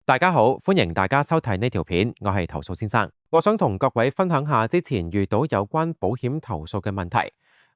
大家好，歡迎大家收睇呢條片，我係投訴先生。我想同各位分享下之前遇到有關保險投訴嘅問題。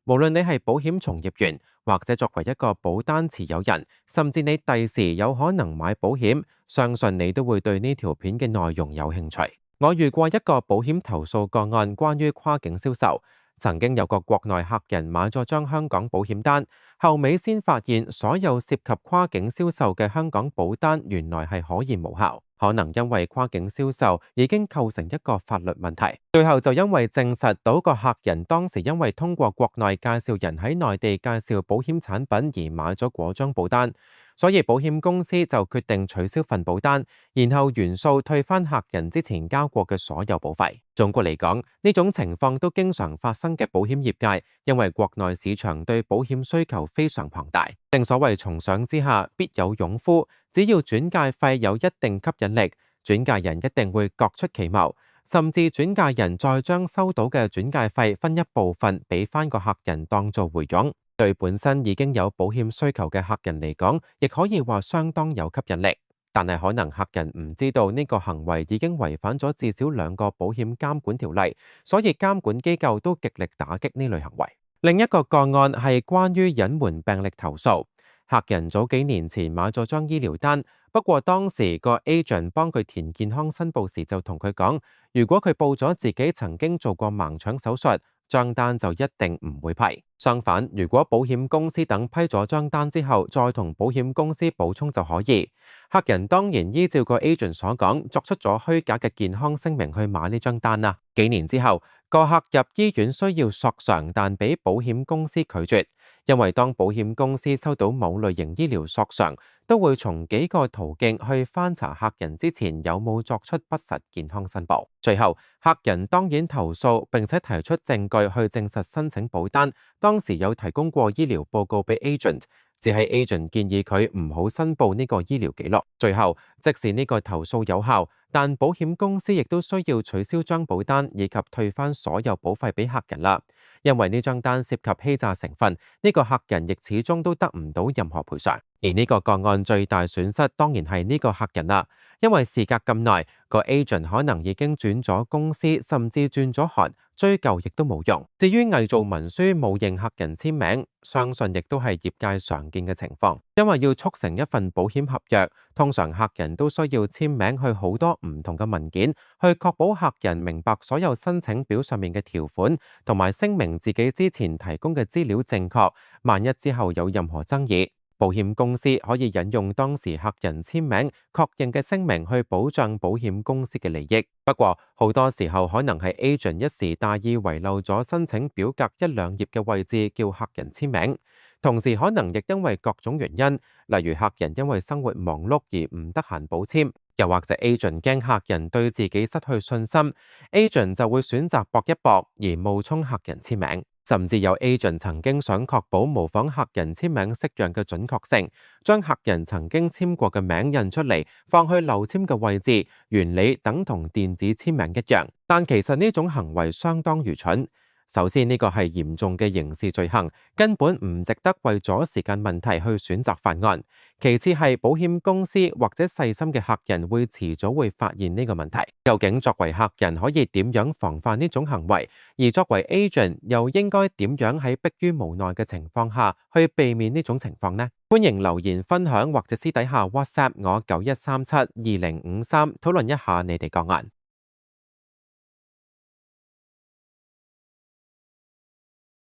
無論你係保險從業員，或者作為一個保單持有人，甚至你第時有可能買保險，相信你都會對呢條片嘅內容有興趣。我遇過一個保險投訴個案，關於跨境銷售。曾經有個國內客人買咗張香港保險單，後尾先發現所有涉及跨境銷售嘅香港保單原來係可以無效，可能因為跨境銷售已經構成一個法律問題。最後就因為證實到個客人當時因為通過國內介紹人喺內地介紹保險產品而買咗嗰張保單，所以保險公司就決定取消份保單，然後原數退返客人之前交過嘅所有保費。總括嚟講，呢種情況都經常發生嘅保險業界，因為國內市場對保險需求非常龐大。正所謂重賞之下必有勇夫，只要轉介費有一定吸引力，轉介人一定會各出奇謀，甚至轉介人再將收到嘅轉介費分一部分俾翻個客人當做回佣。對本身已經有保險需求嘅客人嚟講，亦可以話相當有吸引力。但係可能客人唔知道呢個行為已經違反咗至少2個保險監管條例，所以監管機構都極力打擊呢類行為。另一個個案係關於隱瞞病歷投訴。客人早幾年前買咗張醫療單，不過當時個 agent 幫佢填健康申報時就同佢講，如果佢報咗自己曾經做過盲腸手術，張單就一定唔會批。相反，如果保險公司等批咗張單之後，再同保險公司補充就可以。客人當然依照個 agent 所講，作出咗虛假嘅健康聲明去買呢張單啦。幾年之後，個客入醫院需要索償，但俾保險公司拒絕，因為當保險公司收到某類型醫療索償，都會從幾個途徑去翻查客人之前有冇作出不實健康申報。最後，客人當然投訴，並且提出證據去證實申請保單當時有提供過醫療報告俾 agent， 只係 agent 建議佢唔好申報呢個醫療記錄。最後，即使呢個投訴有效，但保險公司亦都需要取消張保單以及退翻所有保費俾客人啦。因為呢張單涉及欺詐成分，呢個客人亦始終都得唔到任何賠償。而呢個個案最大損失當然係呢個客人啦，因為事隔咁耐，個 agent 可能已經轉咗公司，甚至轉咗行，追究亦都冇用。至於偽造文書冒認客人簽名，相信亦都係業界常見嘅情況，因為要促成一份保險合約，通常客人都需要簽名去好多唔同嘅文件，去確保客人明白所有申請表上面嘅條款，同埋聲明自己之前提供嘅資料正確。萬一之後有任何爭議，保險公司可以引用當時客人簽名確認嘅聲明去保障保險公司嘅利益。不過好多時候可能係 agent 一時大意遺漏咗申請表格1-2頁嘅位置叫客人簽名，同時可能亦因為各種原因，例如客人因為生活忙碌而唔得閒補簽，又或者 agent 驚客人對自己失去信心， agent 就會選擇搏一搏而冒充客人簽名。甚至有 agent 曾經想確保模仿客人簽名式樣嘅準確性，將客人曾經簽過嘅名印出嚟，放去漏簽嘅位置，原理等同電子簽名一樣。但其實呢種行為相當愚蠢。首先，呢個係嚴重嘅刑事罪行，根本唔值得為咗時間問題去選擇犯案。其次係保險公司或者細心嘅客人會遲早會發現呢個問題。究竟作為客人可以點樣防範呢種行為，而作為 agent 又應該點樣喺迫於無奈嘅情況下去避免呢種情況呢？歡迎留言分享或者私底下 WhatsApp 我91372053討論一下你哋個案。